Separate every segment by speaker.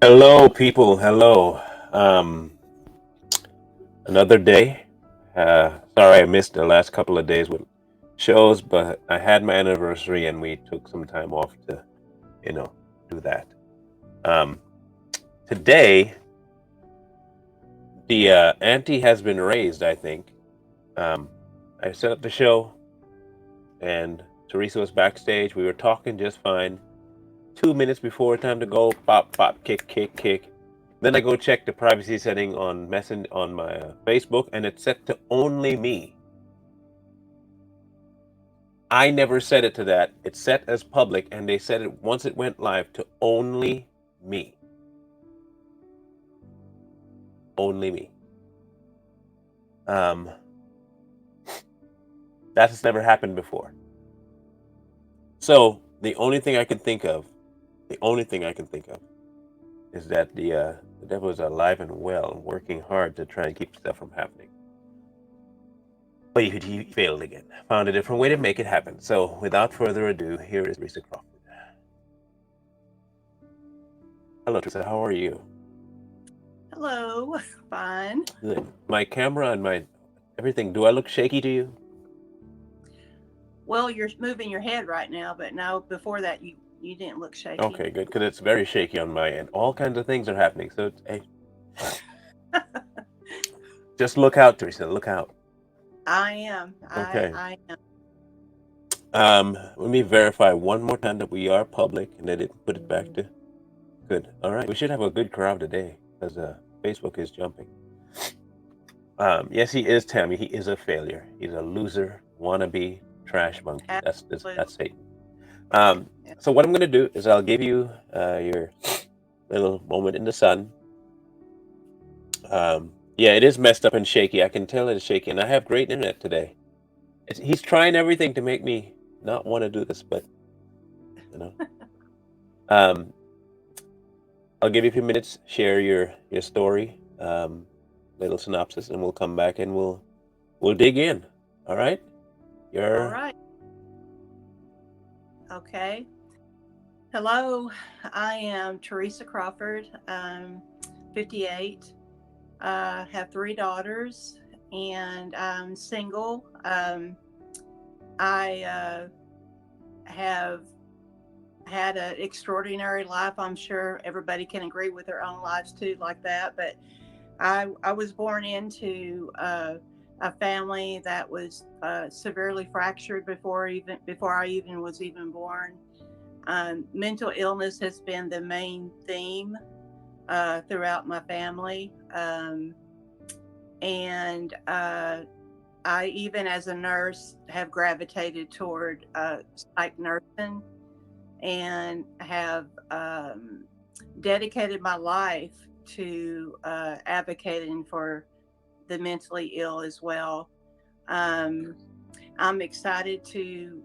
Speaker 1: Hello, people. Hello. Um, Another day. Sorry I missed the last couple of days with shows, but I had my anniversary and we took some time off to, you know, do that. Um, Today, the ante has been raised, I think. Um, I set up the show and Teresa was backstage. We were talking just fine. 2 minutes before time to go, pop, pop, kick, kick, kick. Then I go check the privacy setting on Messen on my Facebook, and it's set to only me. I never set it to that. It's set as public, and they said it once it went live to only me. Only me. Um, that has never happened before. So the only thing I can think of, is that the devil is alive and well, working hard to try and keep stuff from happening. But he failed again. Found a different way to make it happen. So without further ado, here is Teresa Crawford. Hello, Teresa. How are you?
Speaker 2: Hello, fine.
Speaker 1: Good. My camera and my everything. Do I look shaky to you?
Speaker 2: Well, you're moving your head right now, but no, before that you didn't look shaky.
Speaker 1: Okay, good. Because it's very shaky on my end. All kinds of things are happening. So hey, just look out, Teresa. Look out.
Speaker 2: I am. I
Speaker 1: Okay.
Speaker 2: I am.
Speaker 1: Let me verify one more time that we are public and that it put it back to good. All right. We should have a good crowd today because Facebook is jumping. Yes, he is, Tammy. He is a failure. He's a loser, wannabe, trash monkey. That's
Speaker 2: Absolutely.
Speaker 1: Satan. Um, so what I'm going to do is I'll give you your little moment in the sun. Yeah, it is messed up and shaky. I can tell it's shaky, and I have great internet today. He's trying everything to make me not want to do this, but you know, um, I'll give you a few minutes. Share your story, little synopsis, and we'll come back and we'll dig in. All right,
Speaker 2: All
Speaker 1: you're
Speaker 2: right. Okay. Hello. I am Teresa Crawford. 58. Have three daughters, and I'm single. I have had an extraordinary life. I'm sure everybody can agree with their own lives too, like that. But I was born into a family that was severely fractured before I even was even born. Mental illness has been the main theme throughout my family, and I, even as a nurse, have gravitated toward psych nursing and have dedicated my life to advocating for the mentally ill as well. Um, I'm excited to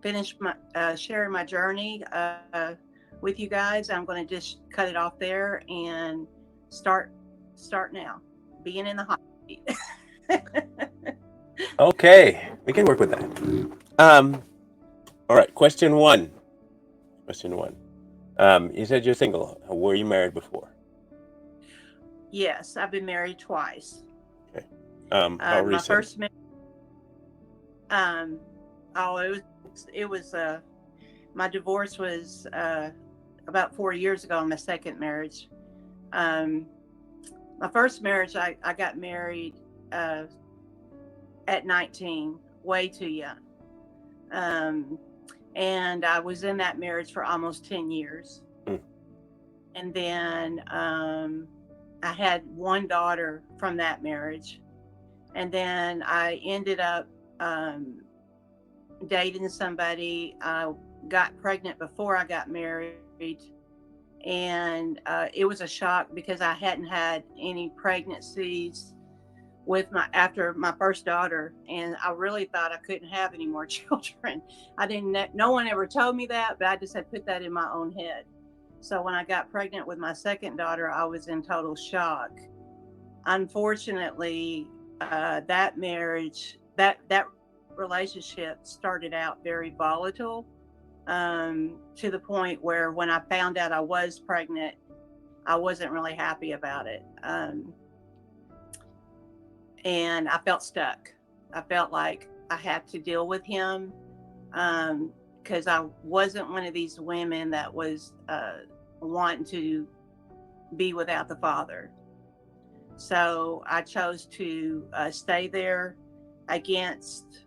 Speaker 2: finish my sharing my journey with you guys. I'm going to just cut it off there and start start now. Being in the hot seat.
Speaker 1: okay. We can work with that. All right. Question one. Question one. You said you're single. Were you married before?
Speaker 2: Yes, I've been married twice.
Speaker 1: Okay. How
Speaker 2: My
Speaker 1: recent?
Speaker 2: first um, oh, it was my divorce was about 4 years ago. In my second marriage, um, my first marriage, I got married uh, at 19, way too young, um, and I was in that marriage for almost 10 years,
Speaker 1: Hmm.
Speaker 2: and then I had one daughter from that marriage, and then I ended up um, dating somebody. I got pregnant before I got married, and it was a shock because I hadn't had any pregnancies with my after my first daughter, and I really thought I couldn't have any more children. I didn't. No one ever told me that, but I just had put that in my own head. So when I got pregnant with my second daughter, I was in total shock. Unfortunately, that marriage, that relationship started out very volatile. to the point where when I found out I was pregnant, I wasn't really happy about it. And I felt stuck. I felt like I had to deal with him, because I wasn't one of these women that was wanting to be without the father. So I chose to stay there against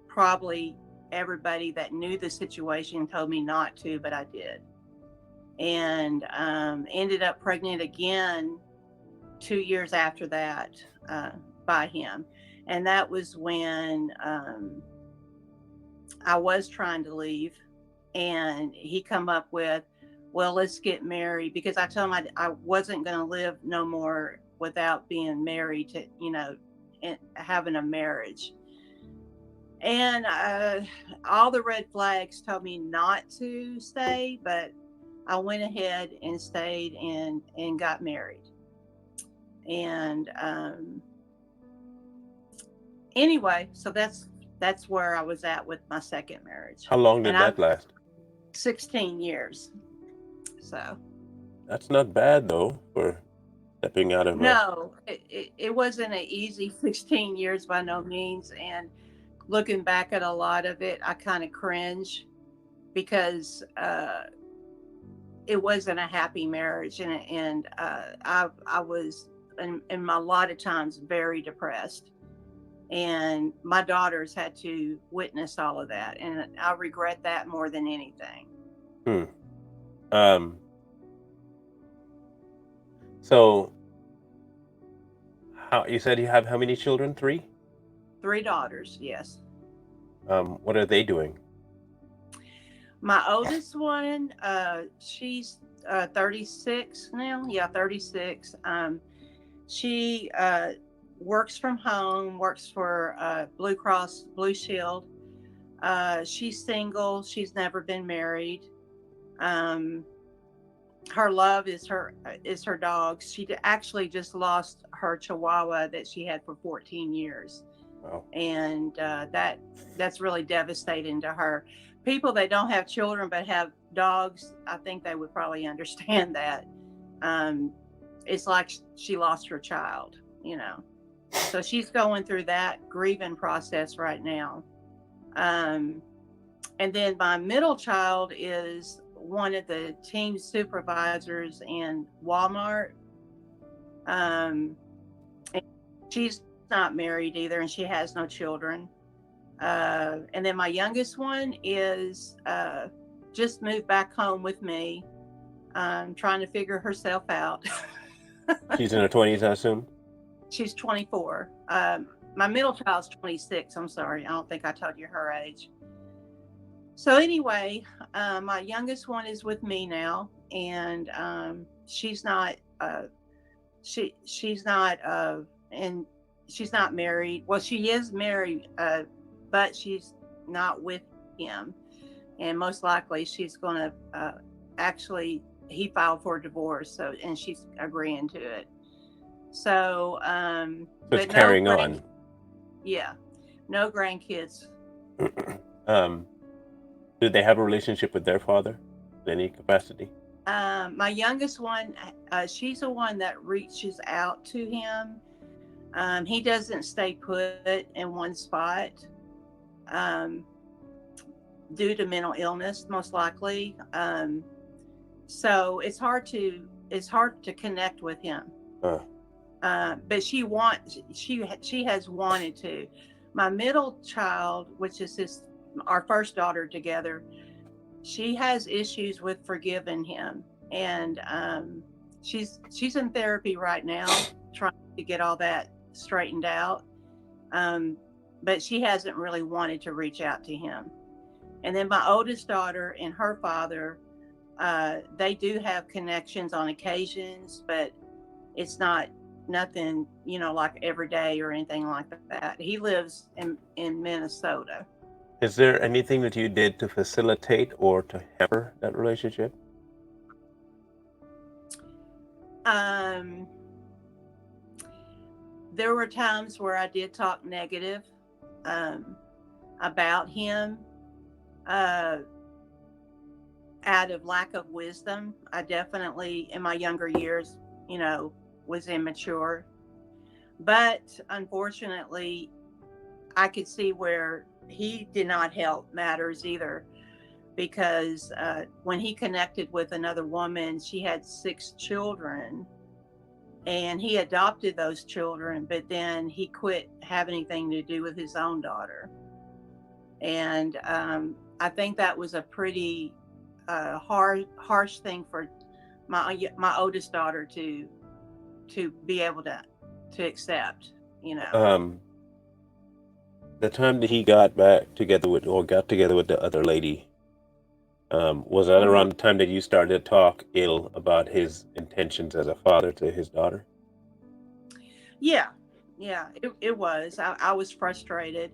Speaker 2: probably everybody that knew the situation told me not to, but I did. And ended up pregnant again 2 years after that by him. And that was when I was trying to leave, and he come up with, well, let's get married, because I told him I wasn't going to live no more without being married to, and having a marriage. And all the red flags told me not to stay, but I went ahead and stayed and got married. And anyway, so that's where I was at with my second marriage.
Speaker 1: How long did
Speaker 2: And
Speaker 1: that last?
Speaker 2: 16 years. So
Speaker 1: That's not bad though for stepping out of a.
Speaker 2: no, it wasn't an easy 16 years by no means. And looking back at a lot of it, I kind of cringe, because it wasn't a happy marriage, and I was in a lot of times very depressed, and my daughters had to witness all of that, and I regret that more than anything.
Speaker 1: So how you said you have how many children? 3?
Speaker 2: 3 daughters, yes.
Speaker 1: What are they doing?
Speaker 2: My oldest one, she's 36 now. Yeah, 36. She works from home, works for Blue Cross Blue Shield. She's single. She's never been married. Her love is her dog. She actually just lost her Chihuahua that she had for 14 years.
Speaker 1: Wow.
Speaker 2: And that's really devastating to her. People that don't have children but have dogs, I think they would probably understand that. It's like she lost her child, So she's going through that grieving process right now. And then my middle child is one of the team supervisors in Walmart. And she's not married either, and she has no children. And then my youngest one is just moved back home with me, trying to figure herself out.
Speaker 1: She's in her 20s, I assume?
Speaker 2: She's 24. My middle child's 26. I'm sorry. I don't think I told you her age. So anyway, my youngest one is with me now, and she's not she's not and she's not married. Well, she is married, but she's not with him, and most likely she's going to actually, he filed for divorce, so, and she's agreeing to it. So
Speaker 1: it's carrying on.
Speaker 2: Yeah, no grandkids.
Speaker 1: Do they have a relationship with their father in any capacity?
Speaker 2: My youngest one, she's the one that reaches out to him. He doesn't stay put in one spot, due to mental illness, most likely. So it's hard to connect with him. But she has wanted to. My middle child, which is our first daughter together, she has issues with forgiving him, and she's in therapy right now, trying to get all that straightened out. But she hasn't really wanted to reach out to him. And then my oldest daughter and her father, they do have connections on occasions, but it's nothing, like every day or anything like that. He lives in Minnesota.
Speaker 1: Is there anything that you did to facilitate or to hamper that relationship?
Speaker 2: There were times where I did talk negative about him. out of lack of wisdom. I definitely, in my younger years, was immature. But unfortunately, I could see where he did not help matters either, because when he connected with another woman, she had 6 children, and he adopted those children, but then he quit having anything to do with his own daughter. And I think that was a pretty harsh thing for my oldest daughter to be able to accept.
Speaker 1: Um, the time that he got back together with, or got together with the other lady, was that
Speaker 2: Mhm.
Speaker 1: around the time that you started to talk ill about his intentions as a father to his daughter?
Speaker 2: Yeah, yeah, it was. I was frustrated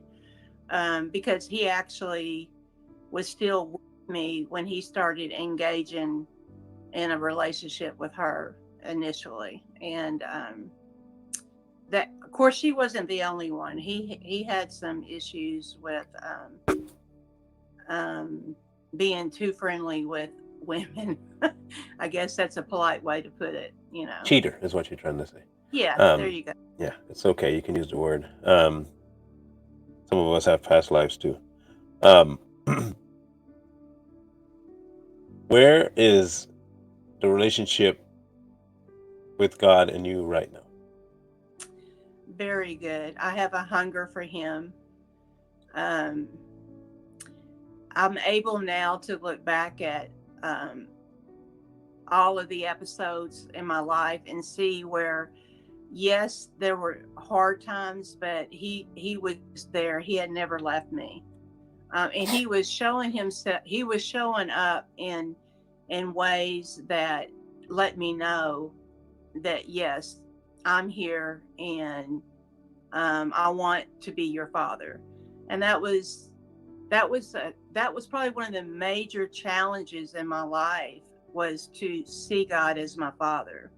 Speaker 2: because he actually was still with me when he started engaging in a relationship with her initially. And that, of course, she wasn't the only one. He had some issues with um, being too friendly with women. I guess that's a polite way to put it.
Speaker 1: Cheater is what you're trying to say.
Speaker 2: Yeah, there
Speaker 1: Um,
Speaker 2: you go.
Speaker 1: yeah, it's okay. You can use the word. Some of us have past lives too. Um, where is the relationship with God and you right now?
Speaker 2: Very good. I have a hunger for him. Um, I'm able now to look back at um, all of the episodes in my life and see where, yes, there were hard times, but he was there. He had never left me, and he was showing himself. He was showing up in ways that let me know that, yes, I'm here, and I want to be your father. And that was probably one of the major challenges in my life, was to see God as my father.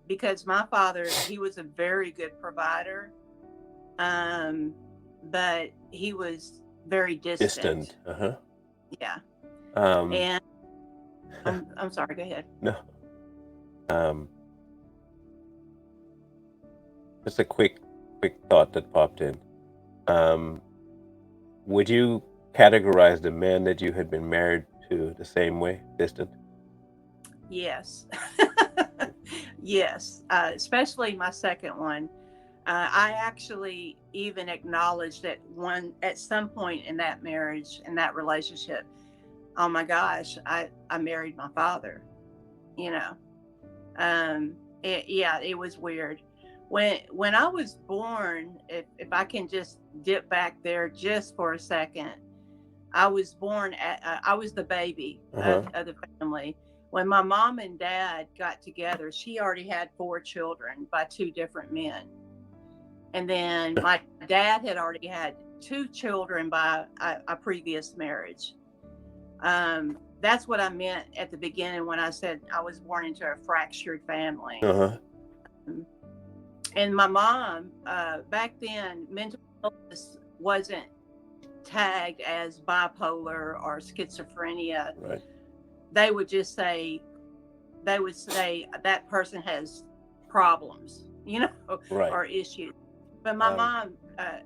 Speaker 2: Because my father, he was a very good provider, um, but he was very distant.
Speaker 1: Distant. Uh-huh.
Speaker 2: Yeah.
Speaker 1: Um,
Speaker 2: And I'm sorry, go ahead.
Speaker 1: no. Um, just a quick thought that popped in. Um, would you categorize the man that you had been married to the same way, distant?
Speaker 2: Yes. Yes. Especially my second one. I actually even acknowledged that one at some point in that marriage, in that relationship, oh my gosh, I married my father, you know. Yeah, it was weird. When I was born, if I can just dip back there just for a second, I was born I was the baby
Speaker 1: Uh-huh.
Speaker 2: of the family. When my mom and dad got together, she already had 4 children by 2 different men. And then my dad had already had 2 children by a previous marriage. That's what I meant at the beginning when I said I was born into a fractured family.
Speaker 1: Uh-huh.
Speaker 2: And my mom, back then, mental illness wasn't tagged as bipolar or schizophrenia.
Speaker 1: Right.
Speaker 2: They would just say, they would say that person has problems,
Speaker 1: Right.
Speaker 2: or issues. But my
Speaker 1: Um,
Speaker 2: mom,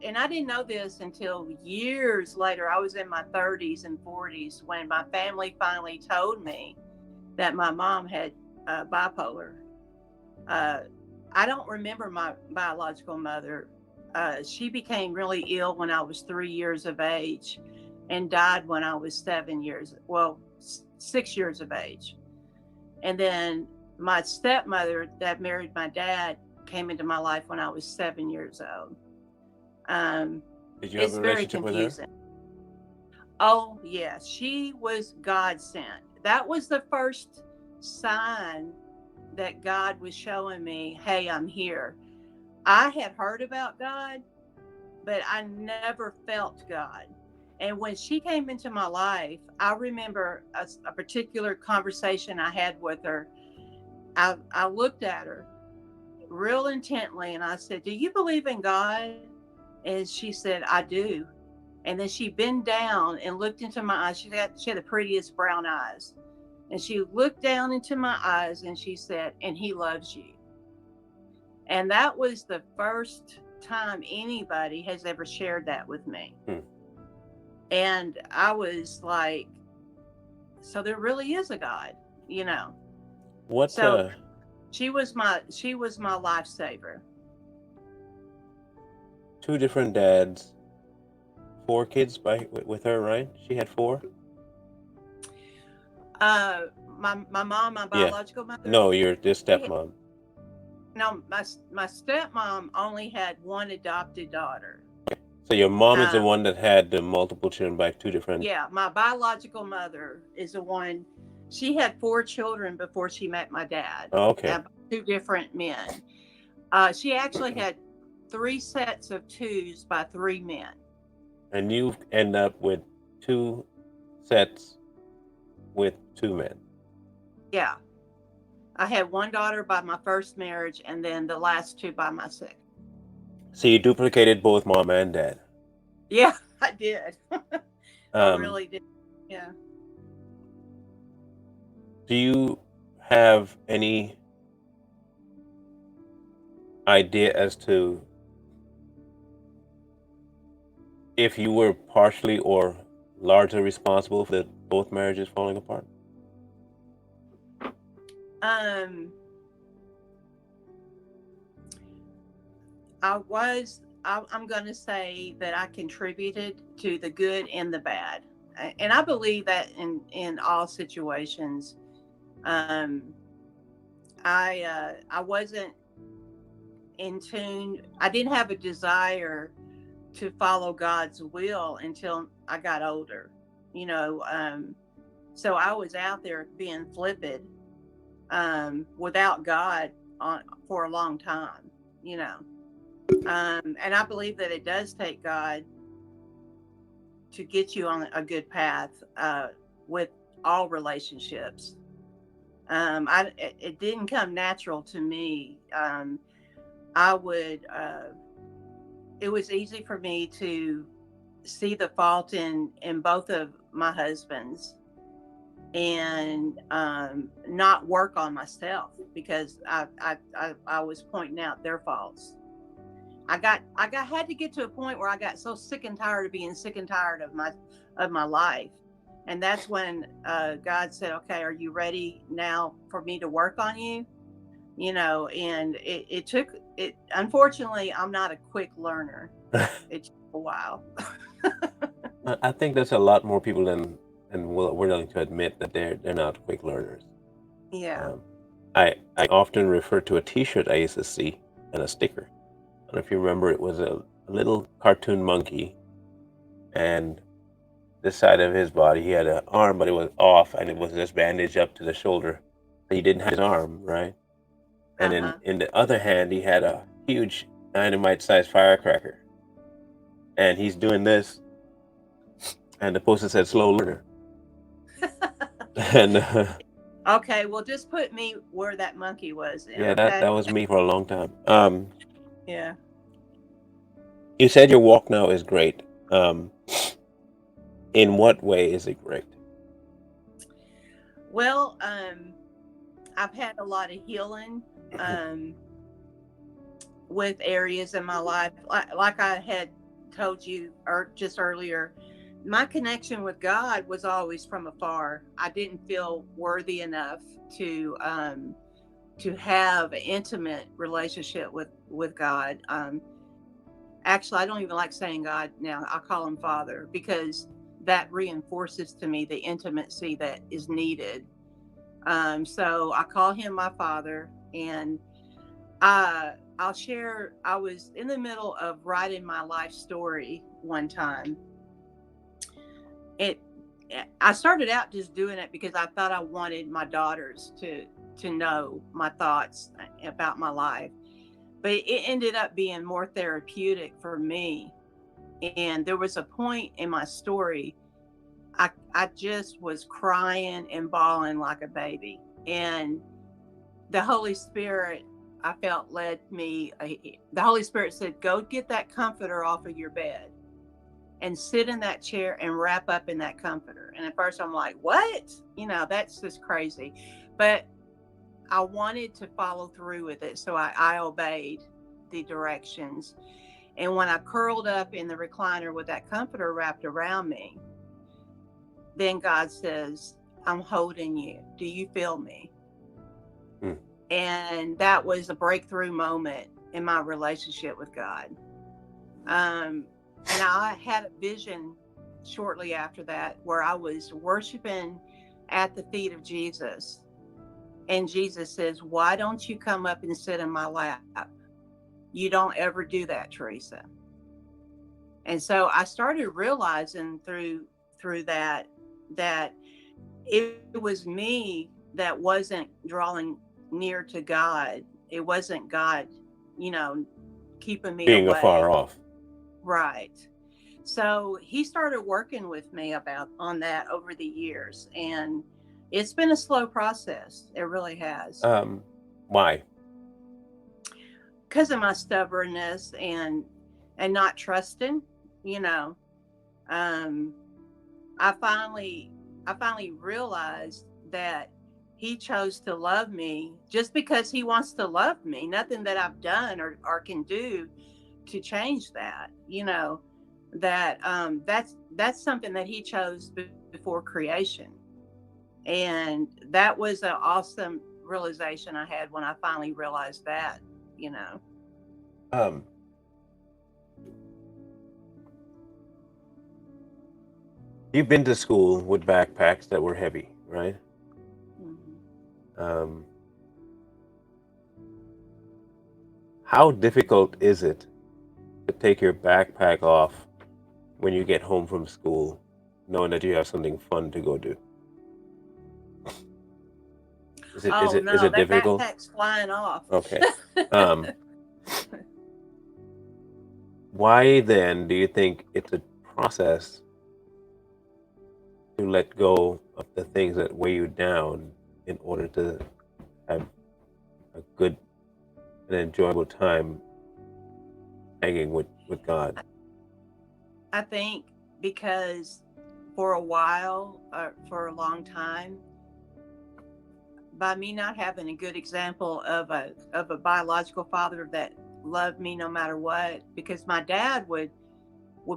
Speaker 2: and I didn't know this until years later. I was in my 30s and 40s when my family finally told me that my mom had bipolar. Uh, I don't remember my biological mother. She became really ill when I was 3 years of age and died when I was 7 years, well, 6 years of age. And then my stepmother that married my dad came into my life when I was 7 years old. Um,
Speaker 1: did you have
Speaker 2: it's
Speaker 1: a
Speaker 2: very
Speaker 1: relationship with her?
Speaker 2: confusing. Oh, yes, she was God sent. That was the first sign that God was showing me, hey, I'm here. I had heard about God, but I never felt God. And when she came into my life, I remember a particular conversation I had with her. I looked at her real intently and I said, "Do you believe in God?" And she said, "I do." And then she bent down and looked into my eyes. She had the prettiest brown eyes. And she looked down into my eyes and she said, "And he loves you." And that was the first time anybody has ever shared that with me. And I was like, so there really is a God, you know.
Speaker 1: What?
Speaker 2: So she was my lifesaver.
Speaker 1: 2 different dads, 4 kids with her, right? She had 4.
Speaker 2: My mom, my
Speaker 1: Yeah.
Speaker 2: biological mother.
Speaker 1: No, your stepmom.
Speaker 2: No, my stepmom only had one adopted daughter.
Speaker 1: So your mom is the one that had the multiple children by 2 different.
Speaker 2: Yeah, my biological mother is the one. She had 4 children before she met my dad.
Speaker 1: Oh, okay.
Speaker 2: 2 different men. She actually had 3 sets of 2s by 3 men.
Speaker 1: And you end up with 2 sets with 2 men.
Speaker 2: Yeah. I had 1 daughter by my first marriage and then the last 2 by my second.
Speaker 1: So you duplicated both mom and dad.
Speaker 2: Yeah, I did. I really did. Yeah.
Speaker 1: Do you have any idea as to if you were partially or largely responsible for both marriages falling apart?
Speaker 2: I'm going to say that I contributed to the good and the bad. And I believe that in all situations. I wasn't in tune. I didn't have a desire to follow God's will until I got older, you know. So I was out there being flippant without God for a long time, you know. And I believe that it does take God to get you on a good path with all relationships. It didn't come natural to me. It was easy for me to see the fault in both of my husbands and not work on myself because I was pointing out their faults. I had to get to a point where I got so sick and tired of being sick and tired of my life. And that's when God said, "Okay, are you ready now for me to work on you?" You know, and it took it. Unfortunately, I'm not a quick learner. It took a while.
Speaker 1: I think there's a lot more people than we're willing to admit that they're not quick learners.
Speaker 2: Yeah.
Speaker 1: I often refer to a T-shirt I used to see and a sticker. I don't know if you remember, it was a little cartoon monkey, and this side of his body, he had an arm, but it was off, and it was just bandaged up to the shoulder. He didn't have his arm, right? And in the other hand, he had a huge dynamite-sized firecracker. And he's doing this, and the poster said "slow learner." And
Speaker 2: okay, well, just put me where that monkey was.
Speaker 1: Yeah,
Speaker 2: okay?
Speaker 1: that was me for a long time.
Speaker 2: Yeah.
Speaker 1: You said your walk now is great. In what way is it great?
Speaker 2: Well, I've had a lot of healing with areas in my life, like I had told you just earlier. My connection with God was always from afar. I didn't feel worthy enough to have an intimate relationship with God. Actually, I don't even like saying God now. I call him Father because that reinforces to me the intimacy that is needed. So I call him my Father, and I'll share. I was in the middle of writing my life story one time. I started out just doing it because I thought I wanted my daughters to know my thoughts about my life. But it ended up being more therapeutic for me. And there was a point in my story, I just was crying and bawling like a baby. And the Holy Spirit, I felt led me, the Holy Spirit said, "Go get that comforter off of your bed." and sit in that chair and wrap up in that comforter. And at first I'm like, what? That's just crazy. But I wanted to follow through with it. So I obeyed the directions. And when I curled up in the recliner with that comforter wrapped around me, then God says, I'm holding you. Do you feel me?
Speaker 1: Mm.
Speaker 2: And that was a breakthrough moment in my relationship with God. And I had a vision shortly after that where I was worshiping at the feet of Jesus. And Jesus says, why don't you come up and sit in my lap? You don't ever do that, Teresa. And so I started realizing through that it was me that wasn't drawing near to God. It wasn't God, keeping me
Speaker 1: Being
Speaker 2: away.
Speaker 1: afar off.
Speaker 2: Right. So he started working with me on that over the years, and it's been a slow process. It really has.
Speaker 1: Why?
Speaker 2: Because of my stubbornness and not trusting, you know. Um, I finally realized that he chose to love me just because he wants to love me. Nothing that I've done or can do to change that. That's something that he chose before creation. And that was an awesome realization I had when I finally realized that, you know.
Speaker 1: Um, you've been to school with backpacks that were heavy, right?
Speaker 2: Mm-hmm.
Speaker 1: How difficult is it to take your backpack off when you get home from school, knowing that you have something fun to go do? Is it is
Speaker 2: Oh
Speaker 1: it is
Speaker 2: no,
Speaker 1: it
Speaker 2: that
Speaker 1: difficult?
Speaker 2: backpack's flying off.
Speaker 1: Okay. Um, why then do you think it's a process to let go of the things that weigh you down in order to have a good and enjoyable time hanging with God?
Speaker 2: I think because for a while, for a long time, by me not having a good example of a biological father that loved me no matter what, because my dad would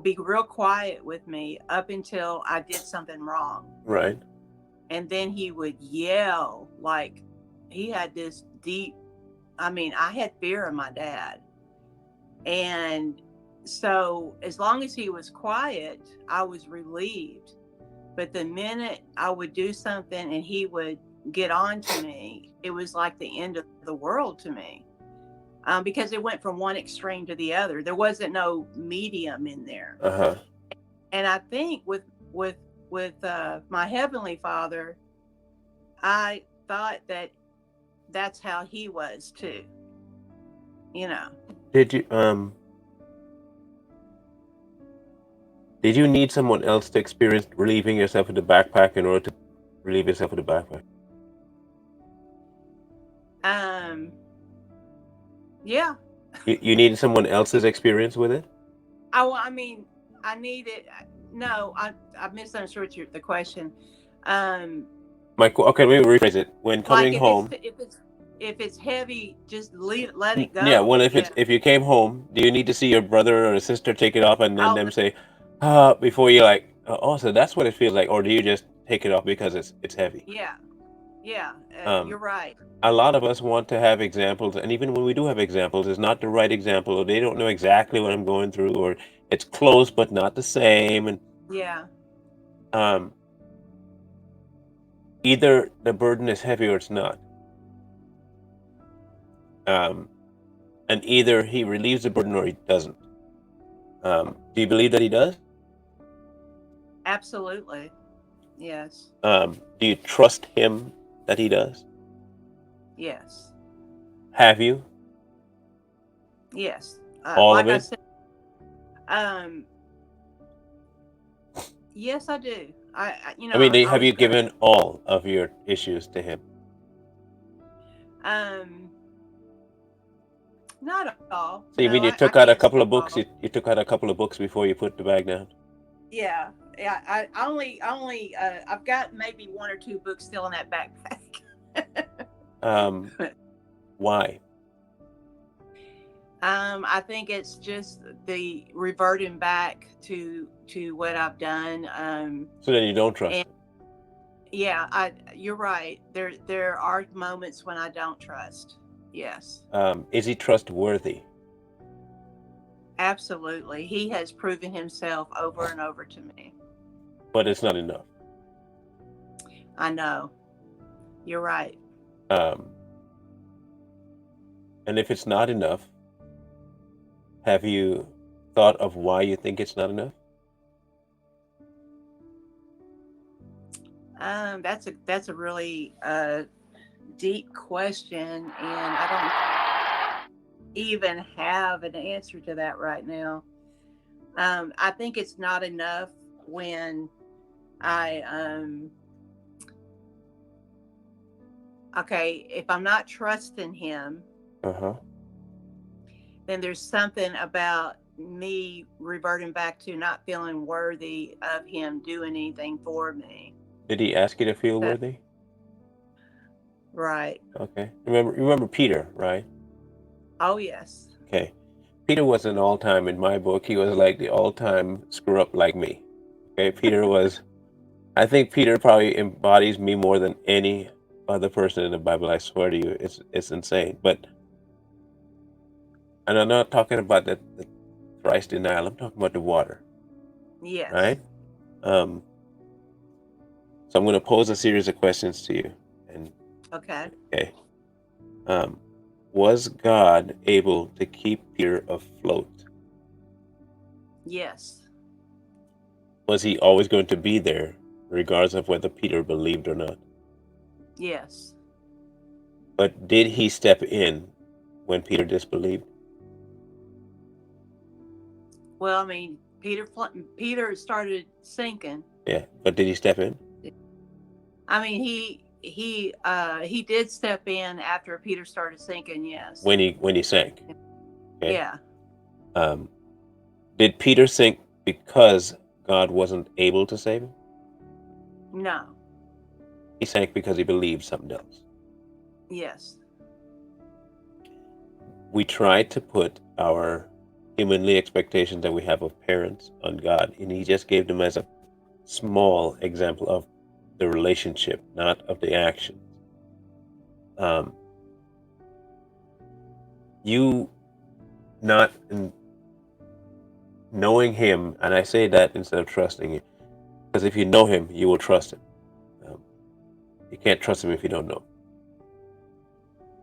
Speaker 2: be real quiet with me up until I did something wrong.
Speaker 1: Right.
Speaker 2: And then he would yell like he had this deep, I had fear of my dad. And so as long as he was quiet, I was relieved. But the minute I would do something and he would get on to me, it was like the end of the world to me. Because it went from one extreme to the other. There wasn't no medium in there.
Speaker 1: Uh-huh.
Speaker 2: And I think with my heavenly Father, I thought that that's how he was too. You know.
Speaker 1: Did you did you need someone else to experience relieving yourself of the backpack in order to relieve yourself of the backpack?
Speaker 2: Um. Yeah.
Speaker 1: You needed someone else's experience with it?
Speaker 2: I mean, I needed. No, I misunderstood the question. Um,
Speaker 1: Okay, let me rephrase it. When
Speaker 2: like
Speaker 1: coming home,
Speaker 2: if it's heavy, just let it
Speaker 1: yeah,
Speaker 2: go.
Speaker 1: well,
Speaker 2: Yeah.
Speaker 1: if you came home, do you need to see your brother or a sister take it off and then
Speaker 2: Oh
Speaker 1: them say, ah, before you like, oh, so that's what it feels like, or do you just take it off because it's heavy?
Speaker 2: yeah, yeah.
Speaker 1: Um,
Speaker 2: You're right.
Speaker 1: a lot of us want to have examples, and even when we do have examples, it's not the right example, or they don't know exactly what I'm going through, or it's close but not the same, and
Speaker 2: Yeah,
Speaker 1: um, either the burden is heavy or it's not. Um, and either he relieves the burden or he doesn't. Do you believe that he does?
Speaker 2: absolutely. Yes,
Speaker 1: Do you trust him that he does?
Speaker 2: yes,
Speaker 1: Have you
Speaker 2: yes.
Speaker 1: all of
Speaker 2: Like I
Speaker 1: it?
Speaker 2: said, um, yes, I do.
Speaker 1: I mean,
Speaker 2: I
Speaker 1: have
Speaker 2: was
Speaker 1: you
Speaker 2: very
Speaker 1: given all of your issues to him?
Speaker 2: um, not all.
Speaker 1: So you
Speaker 2: No,
Speaker 1: mean you
Speaker 2: I
Speaker 1: took out a
Speaker 2: can't
Speaker 1: couple
Speaker 2: say
Speaker 1: of books?
Speaker 2: all.
Speaker 1: You took out a couple of books before you put the bag down?
Speaker 2: Yeah, yeah. I've got maybe one or two books still in that backpack.
Speaker 1: Um, why?
Speaker 2: I think it's just the reverting back to what I've done.
Speaker 1: So then you don't trust
Speaker 2: And yeah, you're right. There are moments when I don't trust. Yes,
Speaker 1: him. Is he trustworthy?
Speaker 2: absolutely. He has proven himself over and over to me.
Speaker 1: But it's not enough.
Speaker 2: I know. You're right.
Speaker 1: Um, and if it's not enough, have you thought of why you think it's not enough?
Speaker 2: That's a really deep question, and I don't even have an answer to that right now. I think it's not enough when I okay, if I'm not trusting him,
Speaker 1: Uh huh.
Speaker 2: then there's something about me reverting back to not feeling worthy of him doing anything for me.
Speaker 1: Did he ask you to feel
Speaker 2: So,
Speaker 1: worthy?
Speaker 2: right.
Speaker 1: Okay. Remember Peter, right?
Speaker 2: Oh yes.
Speaker 1: Okay. Peter was an all-time in my book. He was like the all-time screw up like me. Okay. Peter was. I think Peter probably embodies me more than any other person in the Bible. I swear to you, it's insane. But and I'm not talking about the thrice denial. I'm talking about the water,
Speaker 2: Yes.
Speaker 1: right? Um. So I'm going to pose a series of questions to you. And
Speaker 2: Okay.
Speaker 1: okay. Um, was God able to keep Peter afloat?
Speaker 2: Yes.
Speaker 1: Was he always going to be there, regardless of whether Peter believed or not?
Speaker 2: Yes.
Speaker 1: But did he step in when Peter disbelieved?
Speaker 2: Well, I mean, Peter started sinking.
Speaker 1: Yeah. But did he step in?
Speaker 2: I mean, he did step in after Peter started sinking. Yes.
Speaker 1: When he sank? Okay.
Speaker 2: Yeah.
Speaker 1: Um, did Peter sink because God wasn't able to save him?
Speaker 2: No.
Speaker 1: He sank because he believed something else.
Speaker 2: Yes.
Speaker 1: We try to put our humanly expectations that we have of parents on God, and he just gave them as a small example of the relationship, not of the actions. Um, you not knowing him, and I say that instead of trusting him, because if you know him, you will trust him. Um, you can't trust him if you don't know him.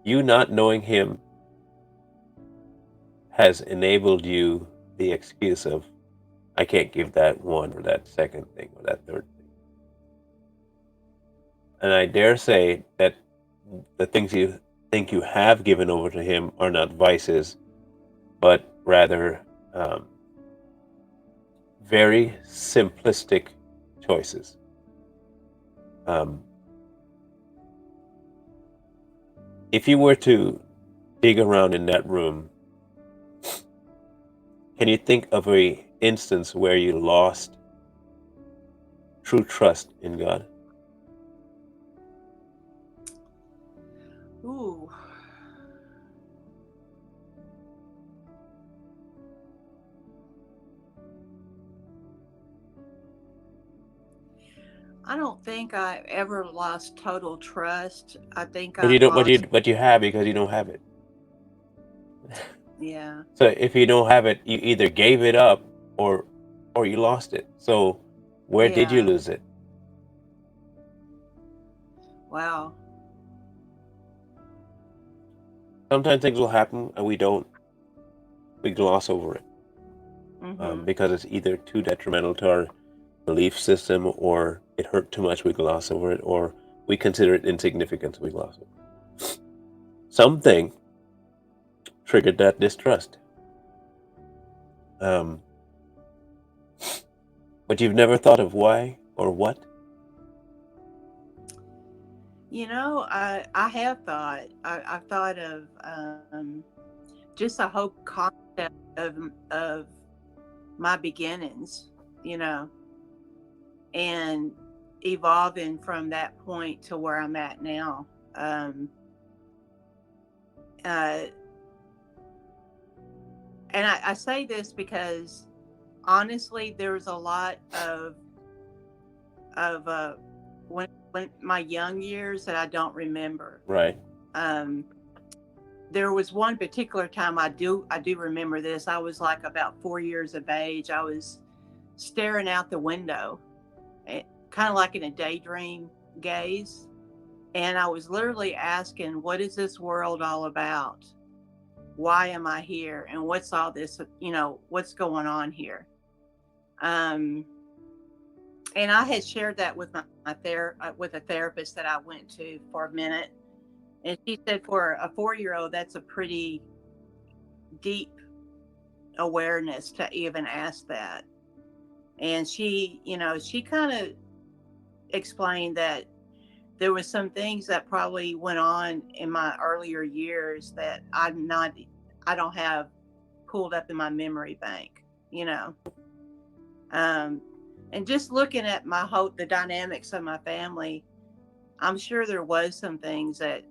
Speaker 1: You not knowing him has enabled you the excuse of, I can't give that one or that second thing or that third thing. And I dare say that the things you think you have given over to him are not vices, but rather very simplistic choices. Um, if you were to dig around in that room, can you think of a instance where you lost true trust in God?
Speaker 2: Ooh. I don't think I ever lost total trust. I think
Speaker 1: But you
Speaker 2: I've
Speaker 1: don't.
Speaker 2: lost.
Speaker 1: But you have because you don't have it.
Speaker 2: Yeah.
Speaker 1: So if you don't have it, you either gave it up or you lost it. So where did you
Speaker 2: Yeah.
Speaker 1: lose it?
Speaker 2: Wow.
Speaker 1: Sometimes things will happen and we gloss over it
Speaker 2: Mm-hmm.
Speaker 1: because it's either too detrimental to our belief system or it hurt too much, we gloss over it, or we consider it insignificant, so we gloss over it. Something triggered that distrust. Um, but you've never thought of why or what?
Speaker 2: I have thought. I've thought of just a whole concept of my beginnings, you know, and evolving from that point to where I'm at now. Uh, and I say this because honestly, there's a lot of when my young years that I don't remember.
Speaker 1: Right.
Speaker 2: Um, there was one particular time I do remember this. I was like about 4 years of age. I was staring out the window, kind of like in a daydream gaze, and I was literally asking, "What is this world all about? Why am I here? And what's all this? You know, what's going on here?" Um, and I had shared that with with a therapist that I went to for a minute, and she said, for a 4-year-old, that's a pretty deep awareness to even ask that. And she, you know, she kind of explained that there was some things that probably went on in my earlier years that I don't have pulled up in my memory bank, you know. Um, and just looking at the dynamics of my family, I'm sure there was some things that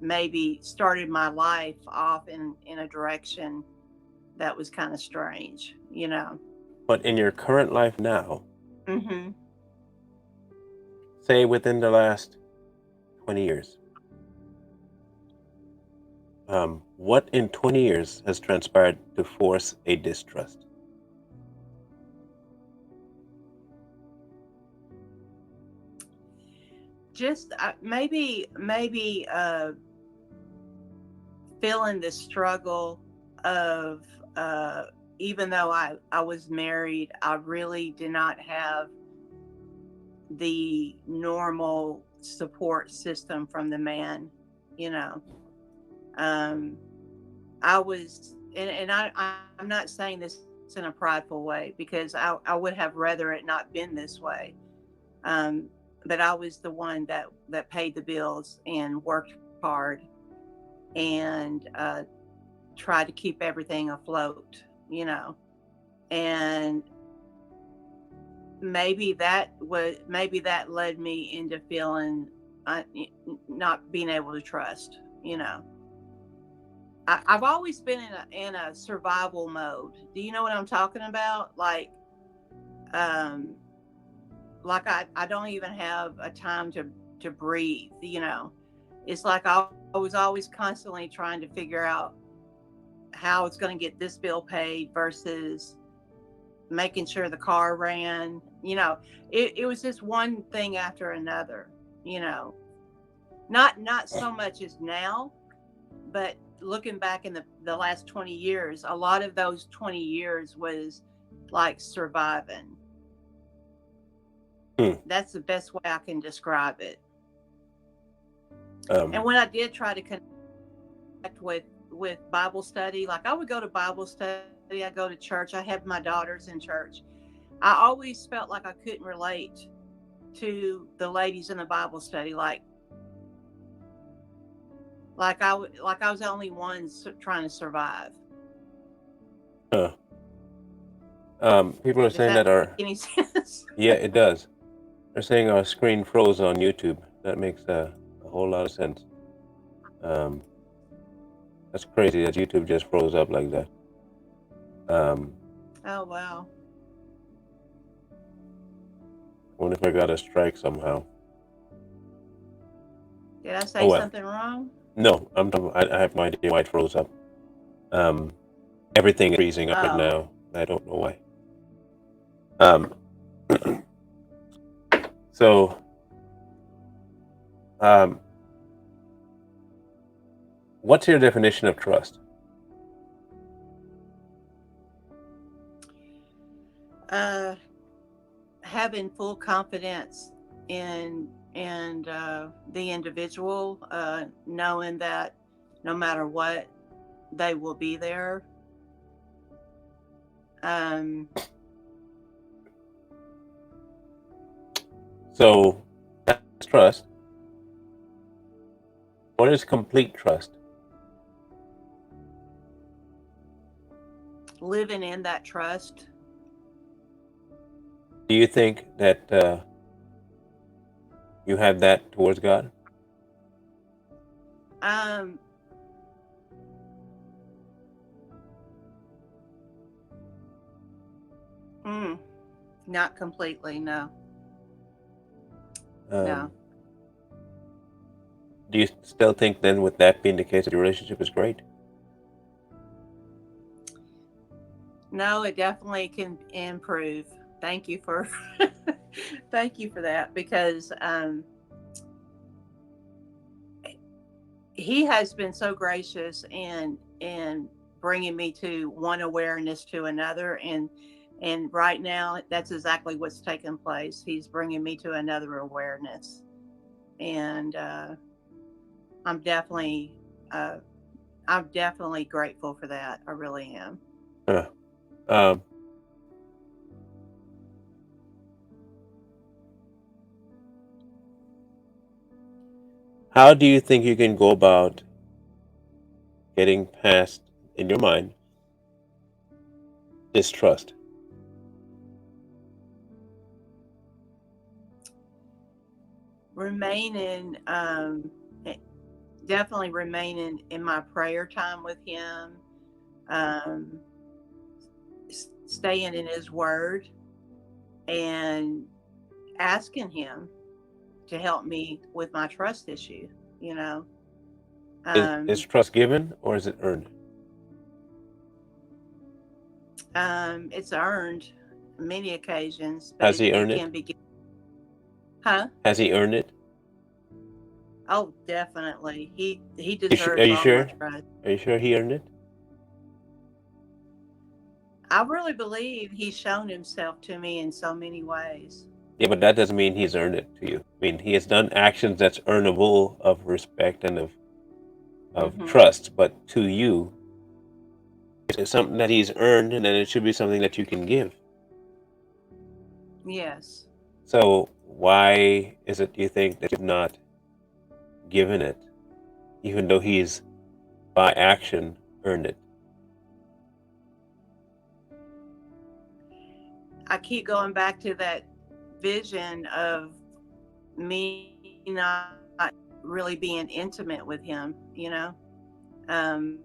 Speaker 2: maybe started my life off in a direction that was kind of strange, you know.
Speaker 1: But in your current life now,
Speaker 2: Mm-hmm.
Speaker 1: say within the last 20 years, what in 20 years has transpired to force a distrust?
Speaker 2: Just maybe feeling the struggle of even though I was married, I really did not have the normal support system from the man, you know. Um, I was, I'm not saying this in a prideful way, because I would have rather it not been this way. Um, but I was the one that paid the bills and worked hard and tried to keep everything afloat, you know. And maybe that led me into feeling uh, not being able to trust, you know. I've always been in a survival mode. Do you know what I'm talking about? Um, like I don't even have a time to breathe. You know, it's like I was always constantly trying to figure out how it's going to get this bill paid versus making sure the car ran. You know, it was just one thing after another. You know, not so much as now, but looking back in the last 20 years, a lot of those 20 years was like surviving.
Speaker 1: Hmm.
Speaker 2: That's the best way I can describe it. And
Speaker 1: Um,
Speaker 2: when I did try to connect with Bible study, like I would go to Bible study, I go to church, I have my daughters in church. I always felt like I couldn't relate to the ladies in the Bible study, like I was the only one trying to survive.
Speaker 1: huh. People are
Speaker 2: Does
Speaker 1: saying
Speaker 2: that
Speaker 1: that
Speaker 2: make
Speaker 1: our,
Speaker 2: any sense?
Speaker 1: yeah, it does. They're saying our screen froze on YouTube. That makes a whole lot of sense. Um, that's crazy that YouTube just froze up like that. Um,
Speaker 2: Oh wow.
Speaker 1: I wonder if I got a strike somehow.
Speaker 2: Did I
Speaker 1: Oh
Speaker 2: say
Speaker 1: well.
Speaker 2: something wrong?
Speaker 1: No, I have no idea why it froze up. Um, everything is freezing up right
Speaker 2: Oh,
Speaker 1: now. I don't know why. Um, so, um, what's your definition of trust?
Speaker 2: uh, having full confidence in the individual, knowing that no matter what, they will be there. Um,
Speaker 1: So, that's trust. What is complete trust?
Speaker 2: living in that trust,
Speaker 1: Do you think that you have that towards God?
Speaker 2: Um, mm, Not completely. No,
Speaker 1: Um,
Speaker 2: no,
Speaker 1: do you still think then, with that being the case, that your relationship is great?
Speaker 2: no. It definitely can improve. Thank you for, thank you for that because he has been so gracious in bringing me to one awareness to another, and right now that's exactly what's taking place. He's bringing me to another awareness, and I'm definitely uh, I'm definitely grateful for that. I really am.
Speaker 1: Huh. Um, how do you think you can go about getting past, in your mind, distrust?
Speaker 2: Remaining, eh, definitely remaining in my prayer time with him, um, staying in his word, and asking him to help me with my trust issue. You know,
Speaker 1: Is
Speaker 2: um,
Speaker 1: trust given or is it earned?
Speaker 2: it's earned many occasions, but
Speaker 1: Has he
Speaker 2: it
Speaker 1: earned it?
Speaker 2: can be, huh?
Speaker 1: Has he earned it?
Speaker 2: Oh, definitely. He
Speaker 1: Are
Speaker 2: deserves
Speaker 1: you
Speaker 2: all my
Speaker 1: sure?
Speaker 2: trust.
Speaker 1: Are you sure he earned it?
Speaker 2: I really believe he's shown himself to me in so many ways.
Speaker 1: Yeah, but that doesn't mean he's earned it to you. I mean, he has done actions that's earnable of respect and of
Speaker 2: Hmm.
Speaker 1: trust, but to you, it's something that he's earned, and then it should be something that you can give.
Speaker 2: Yes.
Speaker 1: So why is it, do you think, that you've not given it, even though he's by action earned it?
Speaker 2: I keep going back to that vision of me not really being intimate with him, you know? Um,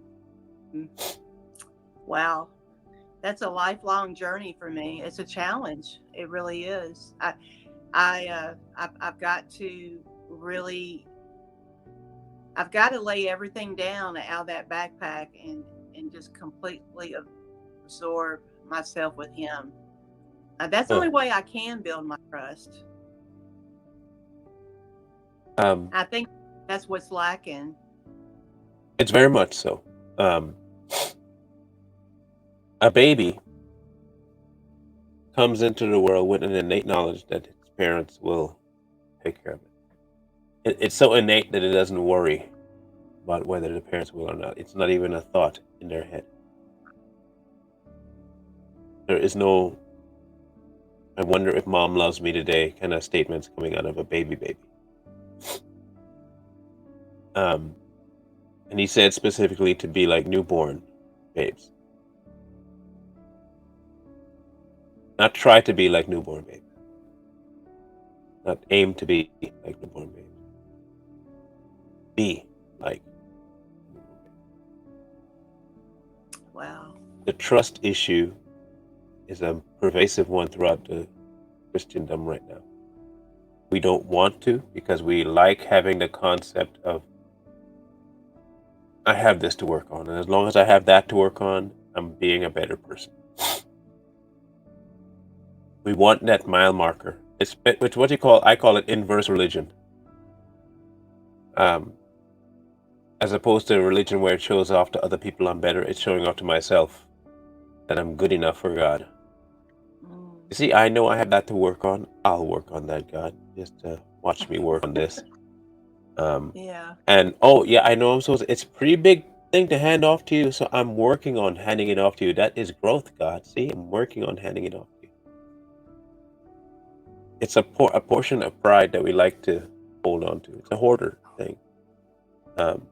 Speaker 2: wow. That's a lifelong journey for me. It's a challenge. It really is. I've got to really, I've got to lay everything down out of that backpack and just completely absorb myself with him. That's the
Speaker 1: Huh.
Speaker 2: only way I can build my trust.
Speaker 1: Um,
Speaker 2: I think that's what's lacking.
Speaker 1: it's very much so. Um, a baby comes into the world with an innate knowledge that its parents will take care of it's so innate that it doesn't worry about whether the parents will or not. It's not even a thought in their head. There is no "I wonder if mom loves me today" kind of statements coming out of a baby. Um, and he said specifically to be like newborn babes, not try to be like newborn babes, not aim to be like newborn babes, be like newborn babes.
Speaker 2: Wow.
Speaker 1: The trust issue is a pervasive one throughout the Christendom right now. We don't want to because we like having the concept of I have this to work on, and as long as I have that to work on, I'm being a better person. We want that mile marker. It's what you call, I call it inverse religion, um, as opposed to a religion where it shows off to other people I'm better. It's showing off to myself that I'm good enough for God.
Speaker 2: Mm.
Speaker 1: You see, I know I have that to work on. I'll work on that, God. Just watch me work on this. Um,
Speaker 2: Yeah.
Speaker 1: and oh yeah, I know I'm supposed. It's a pretty big thing to hand off to you, so I'm working on handing it off to you. That is growth, God. See, I'm working on handing it off to you. It's a portion of pride that we like to hold on to. It's a hoarder thing. Um,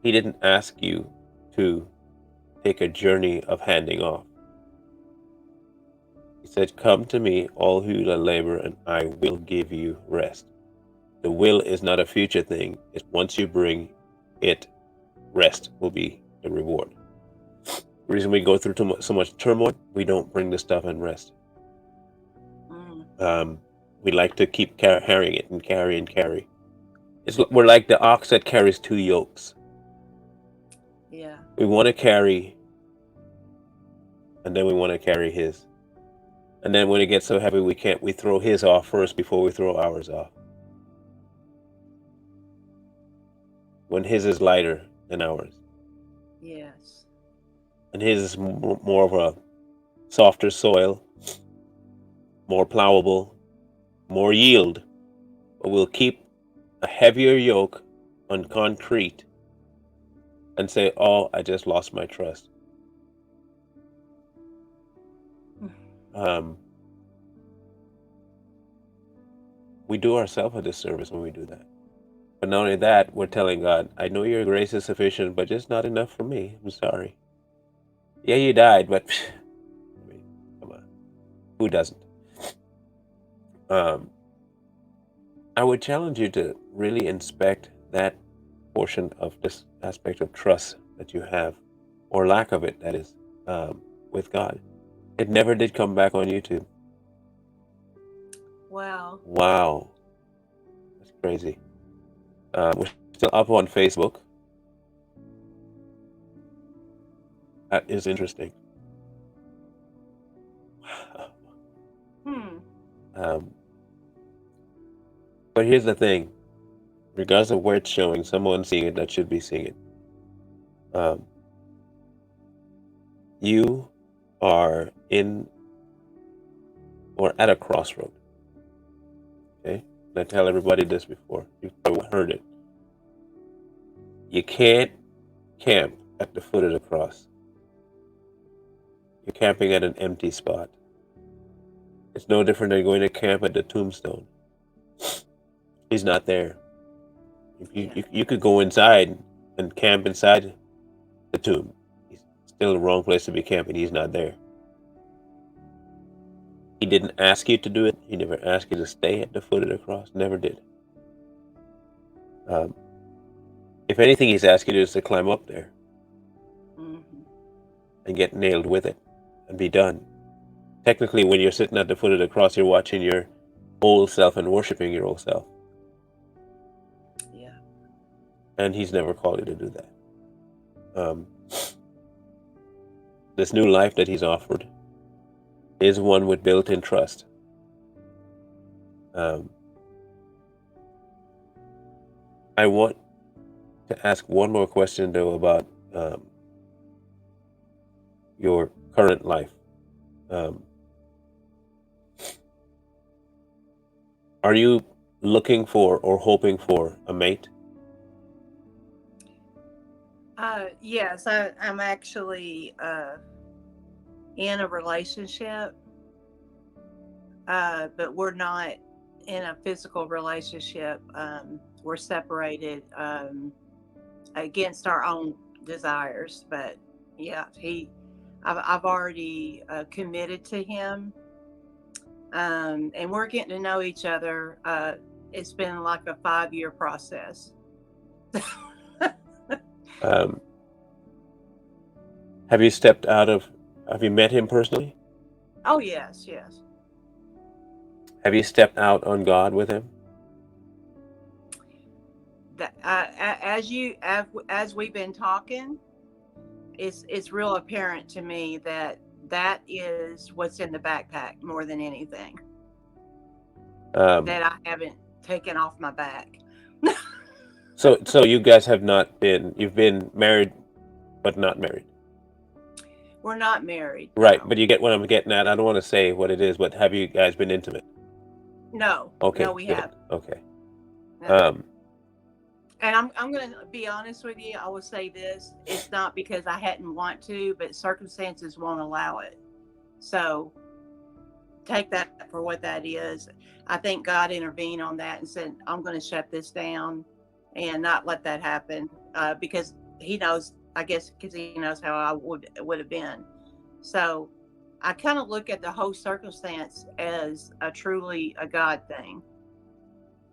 Speaker 1: he didn't ask you to take a journey of handing off. He said, "Come to me, all who labor, and I will give you rest." The will is not a future thing. It's once you bring it, rest will be the reward. The reason we go through so much turmoil, we don't bring the stuff and rest. We like to keep carrying it and carry and carry. We're like the ox that carries two yokes.
Speaker 2: Yeah.
Speaker 1: We want to carry, and then we want to carry his. And then when it gets so heavy, we throw his off first before we throw ours off. When his is lighter than ours.
Speaker 2: Yes.
Speaker 1: And his is more of a softer soil, more plowable, more yield. But we'll keep a heavier yoke on concrete and say, "Oh, I just lost my trust." We do ourselves a disservice when we do that. But not only that, we're telling God, "I know your grace is sufficient, but just not enough for me. I'm sorry. Yeah, you died, but I mean, come on. Who doesn't?" I would challenge you to really inspect that portion of this aspect of trust that you have, or lack of it, that is, with God. It never did come back on YouTube.
Speaker 2: Wow.
Speaker 1: Wow. That's crazy. We're still up on Facebook. That is interesting. But here's the thing. Regardless of where it's showing, someone's seeing it that should be seeing it. You are in or at a crossroad. Okay? And I tell everybody this before. You've probably heard it. You can't camp at the foot of the cross. You're camping at an empty spot. It's no different than going to camp at the tombstone. He's not there. You could go inside and camp inside the tomb. He's still the wrong place to be camping. He's not there. He didn't ask you to do it. He never asked you to stay at the foot of the cross. Never did. If anything, he's asked you to do is to climb up there and get nailed with it and be done. Technically, when you're sitting at the foot of the cross, you're watching your old self and worshiping your old self.
Speaker 2: Yeah.
Speaker 1: And he's never called you to do that. This new life that he's offered is one with built-in trust. I want to ask one more question, though, about your current life. Are you looking for or hoping for a mate?
Speaker 2: Yes, I'm actually in a relationship, but we're not in a physical relationship. We're separated against our own desires. But yeah, I've already committed to him, and we're getting to know each other. It's been like a 5-year process.
Speaker 1: Have you met him personally?
Speaker 2: Oh, yes.
Speaker 1: Have you stepped out on God with him?
Speaker 2: As we've been talking, it's real apparent to me that is what's in the backpack more than anything. That I haven't taken off my back.
Speaker 1: So you guys you've been married, but not married.
Speaker 2: We're not married.
Speaker 1: Right,
Speaker 2: no.
Speaker 1: But you get what I'm getting at. I don't want to say what it is, but have you guys been intimate?
Speaker 2: No.
Speaker 1: Okay.
Speaker 2: No, we
Speaker 1: good.
Speaker 2: haven't.
Speaker 1: Okay.
Speaker 2: No. And I'm going to be honest with you. I will say this. It's not because I hadn't want to, but circumstances won't allow it. So take that for what that is. I think God intervened on that and said, I'm going to shut this down and not let that happen because he knows, I guess, because he knows how I would have been. So I kind of look at the whole circumstance as a truly a God thing.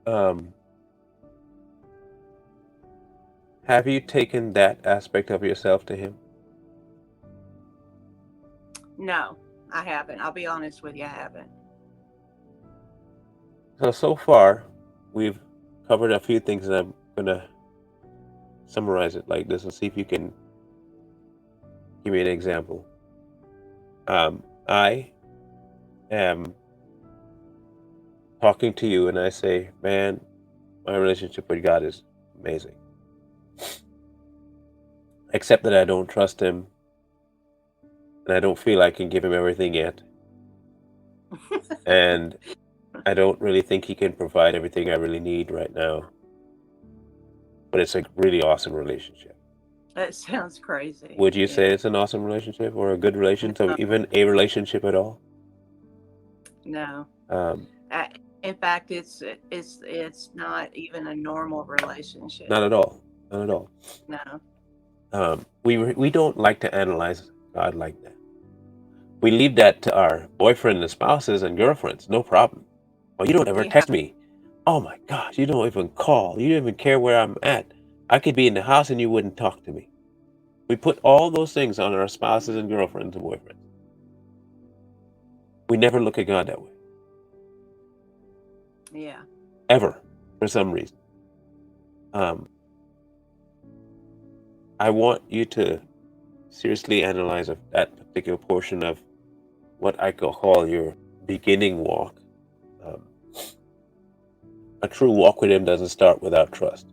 Speaker 1: Um, have you taken that aspect of yourself to him?
Speaker 2: No, I haven't. I'll be honest with you, I haven't.
Speaker 1: So far, we've covered a few things, and I'm gonna summarize it like this and see if you can give me an example. I am talking to you, and I say, "Man, my relationship with God is amazing." Except that I don't trust him, and I don't feel I can give him everything yet, and I don't really think he can provide everything I really need right now. But it's a really awesome relationship.
Speaker 2: That sounds crazy.
Speaker 1: Would you say
Speaker 2: Yeah.
Speaker 1: it's an awesome relationship or a good relationship,
Speaker 2: No,
Speaker 1: even a relationship at all?
Speaker 2: no.
Speaker 1: Um,
Speaker 2: I, in fact, it's not even a normal
Speaker 1: Not
Speaker 2: relationship.
Speaker 1: at all. Not at all.
Speaker 2: No.
Speaker 1: We don't like to analyze God like that. We leave that to our boyfriend and spouses and girlfriends. No problem. Oh, you don't ever
Speaker 2: Yeah.
Speaker 1: text me. Oh my gosh, you don't even call. You don't even care where I'm at. I could be in the house and you wouldn't talk to me. We put all those things on our spouses and girlfriends and boyfriends. We never look at God that way.
Speaker 2: Yeah.
Speaker 1: Ever, for some reason. Um, I want you to seriously analyze that particular portion of what I could call your beginning walk. Um, a true walk with Him doesn't start without trust,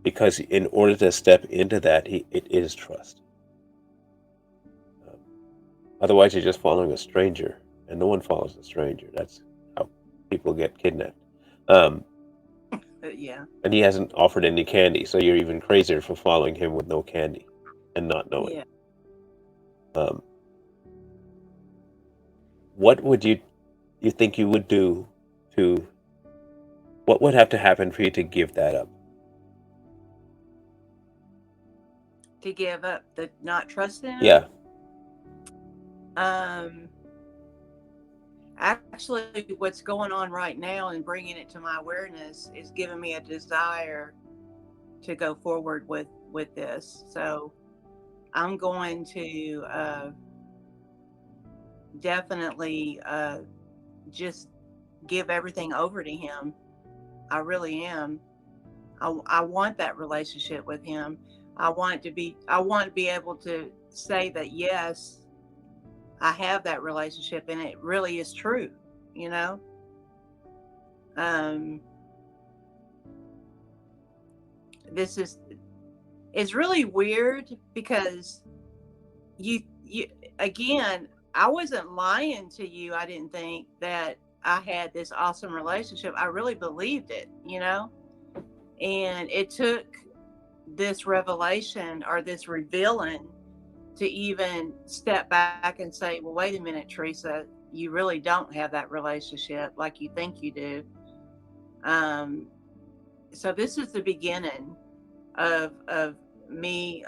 Speaker 1: because in order to step into that, it is trust. Um, Otherwise, you're just following a stranger, and no one follows a stranger. That's how people get kidnapped. Um,
Speaker 2: Yeah.
Speaker 1: and He hasn't offered any candy, so you're even crazier for following Him with no candy and not knowing.
Speaker 2: Yeah.
Speaker 1: Um, what would you think you would do to? What would have to happen for you to give that up?
Speaker 2: To give up the not trusting him.
Speaker 1: Yeah.
Speaker 2: Um. Actually, what's going on right now and bringing it to my awareness is giving me a desire to go forward with this. So I'm going to definitely just give everything over to him. I really am. I want that relationship with him. I want to be able to say that yes, I have that relationship and it really is true, you know? Um this is it's really weird because you again, I wasn't lying to you. I didn't think that I had this awesome relationship. I really believed it, you know? And it took this revelation or this revealing to even step back and say, well, wait a minute, Teresa, you really don't have that relationship like you think you do. Um, so this is the beginning of me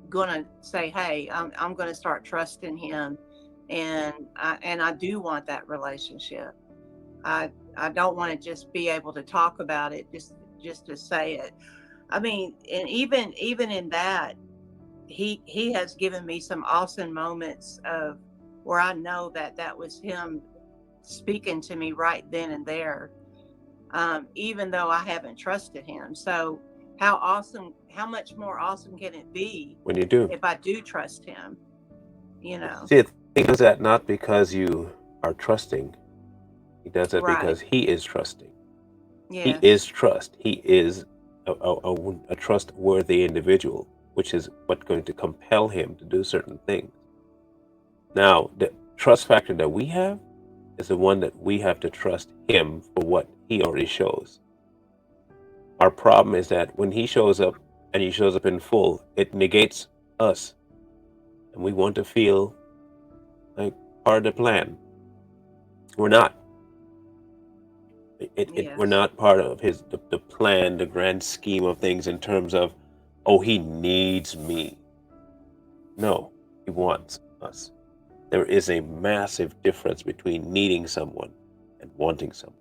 Speaker 2: gonna say, hey, I'm gonna start trusting him, and I do want that relationship. I don't want to just be able to talk about it, just to say it. I mean, and even in that, he has given me some awesome moments of where I know that that was him speaking to me right then and there, even though I haven't trusted him. So how much more awesome can it be
Speaker 1: When you do.
Speaker 2: if I do trust him, you know?
Speaker 1: See, I think He does that not because you are trusting. He does that
Speaker 2: Right.
Speaker 1: because He is trusting. He
Speaker 2: Yes.
Speaker 1: is trust. He is a trustworthy individual, which is what's going to compel Him to do certain things. Now, the trust factor that we have is the one that we have to trust Him for what He already shows. Our problem is that when He shows up and He shows up in full, it negates us, and we want to feel like part of the plan. We're not. We're
Speaker 2: Yes.
Speaker 1: not part of the plan, the grand scheme of things in terms of, oh, He needs me. No, He wants us. There is a massive difference between needing someone and wanting someone.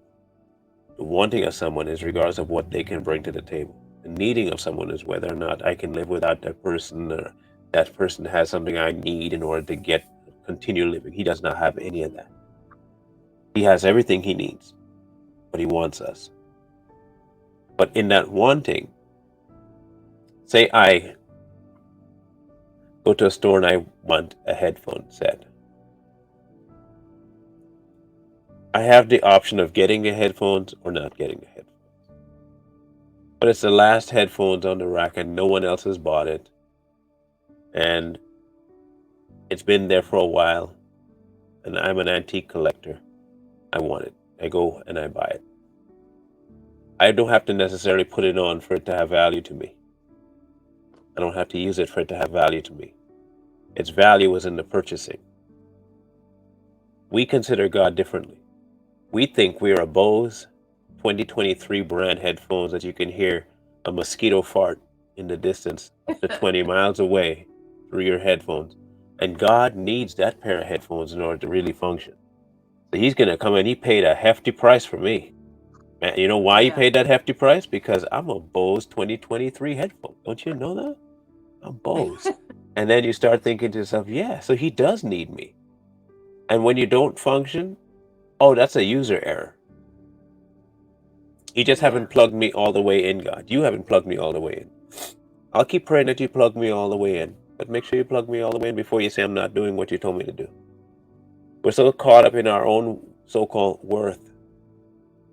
Speaker 1: The wanting of someone is regardless of what they can bring to the table. The needing of someone is whether or not I can live without that person, or that person has something I need in order to continue living. He does not have any of that. He has everything he needs, but he wants us. But in that wanting, say I go to a store and I want a headphone set. I have the option of getting the headphones or not getting the headphones. But it's the last headphones on the rack and no one else has bought it. And it's been there for a while. And I'm an antique collector. I want it. I go and I buy it. I don't have to necessarily put it on for it to have value to me. I don't have to use it for it to have value to me. Its value is in the purchasing. We consider God differently. We think we are a Bose 2023 brand headphones that you can hear a mosquito fart in the distance up to 20 miles away through your headphones. And God needs that pair of headphones in order to really function. So he's going to come in. He paid a hefty price for me. And you know why he paid that hefty price? Because I'm a Bose 2023 headphone. Don't you know that? I'm Bose. And then you start thinking to yourself, yeah, so he does need me. And when you don't function, oh, that's a user error. You just haven't plugged me all the way in, God. You haven't plugged me all the way in. I'll keep praying that you plug me all the way in. But make sure you plug me all the way in before you say I'm not doing what you told me to do. We're so caught up in our own so-called worth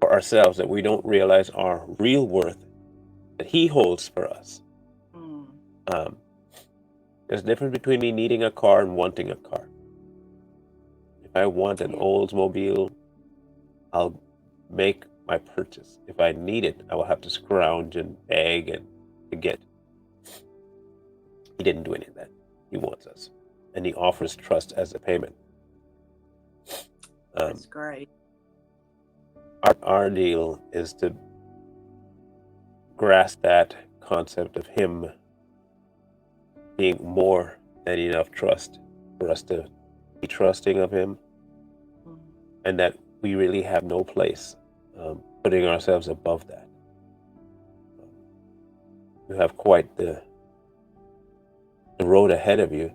Speaker 1: for ourselves that we don't realize our real worth that he holds for us. There's a difference between me needing a car and wanting a car. If I want an Oldsmobile, I'll make my purchase. If I need it, I will have to scrounge and beg and to get. He didn't do any of that. He wants us. And he offers trust as a payment.
Speaker 2: That's great.
Speaker 1: Our deal is to grasp that concept of him being more than enough trust for us to be trusting of him, and that we really have no place putting ourselves above that. You have quite the road ahead of you,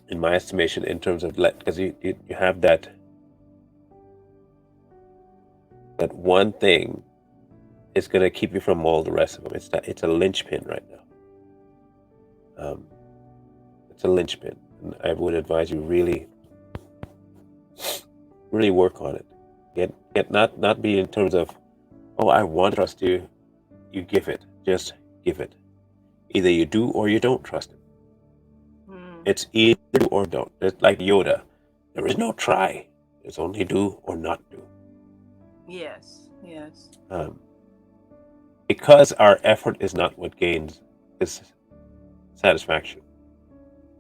Speaker 1: in my estimation, in terms of because you have that one thing is going to keep you from all the rest of them. It's a linchpin right now. It's a linchpin, and I would advise you really work on it. Get not be in terms of, oh, I want to trust you. You give it. Just give it. Either you do or you don't trust him. It's either do or don't. It's like Yoda. There is no try. It's only do or not do.
Speaker 2: Yes.
Speaker 1: Because our effort is not what gains his satisfaction.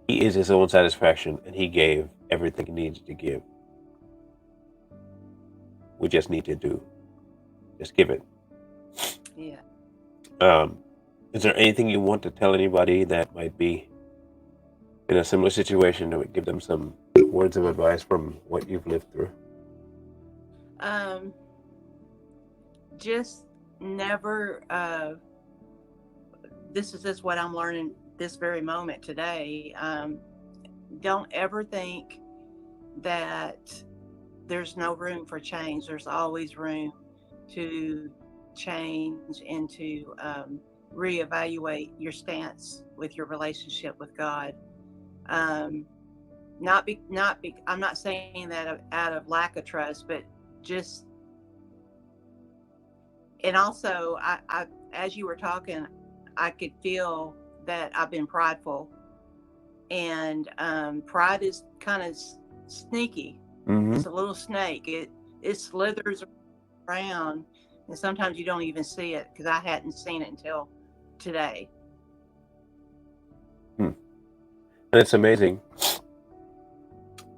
Speaker 1: He is his own satisfaction, and he gave everything he needs to give. We just need to do. Just give it.
Speaker 2: Yeah.
Speaker 1: Is there anything you want to tell anybody that might be in a similar situation that would give them some words of advice from what you've lived through?
Speaker 2: Just never, this is just what I'm learning this very moment today. Don't ever think that there's no room for change. There's always room to change and to reevaluate your stance with your relationship with God. I'm not saying that out of lack of trust, but just, and also I as you were talking, I could feel that I've been prideful, and pride is kind of sneaky. It's a little snake. It slithers around, and sometimes you don't even see it, because I hadn't seen it until today.
Speaker 1: And it's amazing.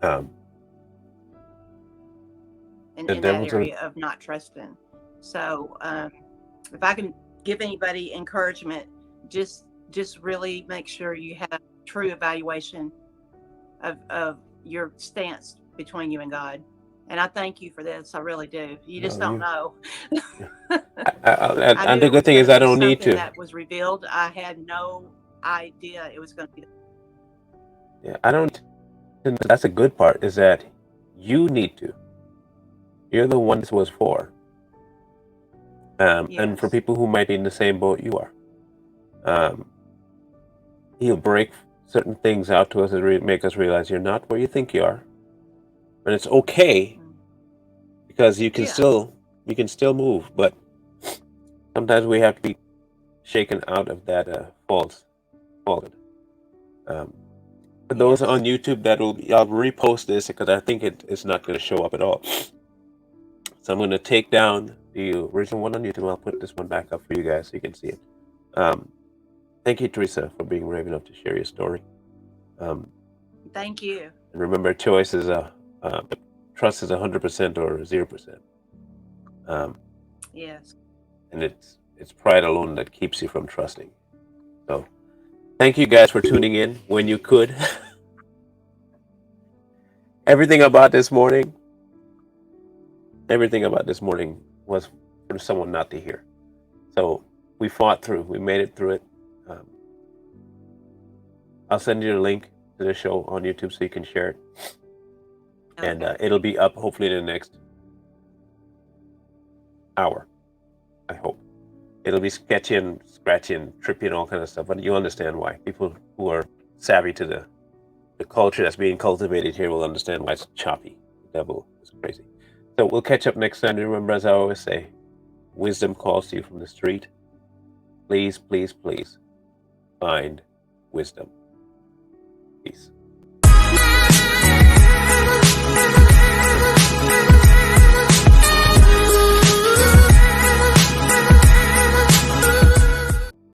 Speaker 2: In that area of not trusting. So if I can give anybody encouragement, just really make sure you have true evaluation of your stance between you and God. And I thank you for this. I really do. You just
Speaker 1: No,
Speaker 2: don't know. I
Speaker 1: and
Speaker 2: knew
Speaker 1: the
Speaker 2: it
Speaker 1: good
Speaker 2: was
Speaker 1: thing
Speaker 2: going
Speaker 1: is
Speaker 2: to
Speaker 1: I
Speaker 2: be
Speaker 1: don't need
Speaker 2: something
Speaker 1: to.
Speaker 2: that was revealed. I had no idea it was going to be.
Speaker 1: Yeah, I don't. And that's the good part is that you need to. You're the one this was for. And for
Speaker 2: Yes.
Speaker 1: people who might be in the same boat you are, um, he'll break certain things out to us and make us realize you're not where you think you are, and it's okay
Speaker 2: Mm.
Speaker 1: because
Speaker 2: Yeah.
Speaker 1: you can still move, but sometimes we have to be shaken out of that fallen. Um, for those on
Speaker 2: Yes.
Speaker 1: YouTube, I'll repost this because I think it's not going to show up at all. So I'm going to take down the original one on YouTube. I'll put this one back up for you guys so you can see it. Um, thank you, Teresa, for being brave enough to share your story. Um,
Speaker 2: Thank you.
Speaker 1: and remember, choice is trust is 100% or 0%. Um,
Speaker 2: Yes.
Speaker 1: and it's pride alone that keeps you from trusting. So thank you guys for tuning in when you could. everything about this morning, everything about this morning was for someone not to hear. So we fought through. We made it through it. Um, I'll send you a link to the show on YouTube so you can share it, and
Speaker 2: Okay.
Speaker 1: it'll be up hopefully in the next hour. I hope it'll be sketchy and scratchy and trippy and all kind of stuff, but you understand why. People who are savvy to the culture that's being cultivated here will understand why it's choppy. The devil is crazy. So we'll catch up next Sunday. Remember, as I always say, wisdom calls to you from the street. Please, please, please find wisdom. Peace.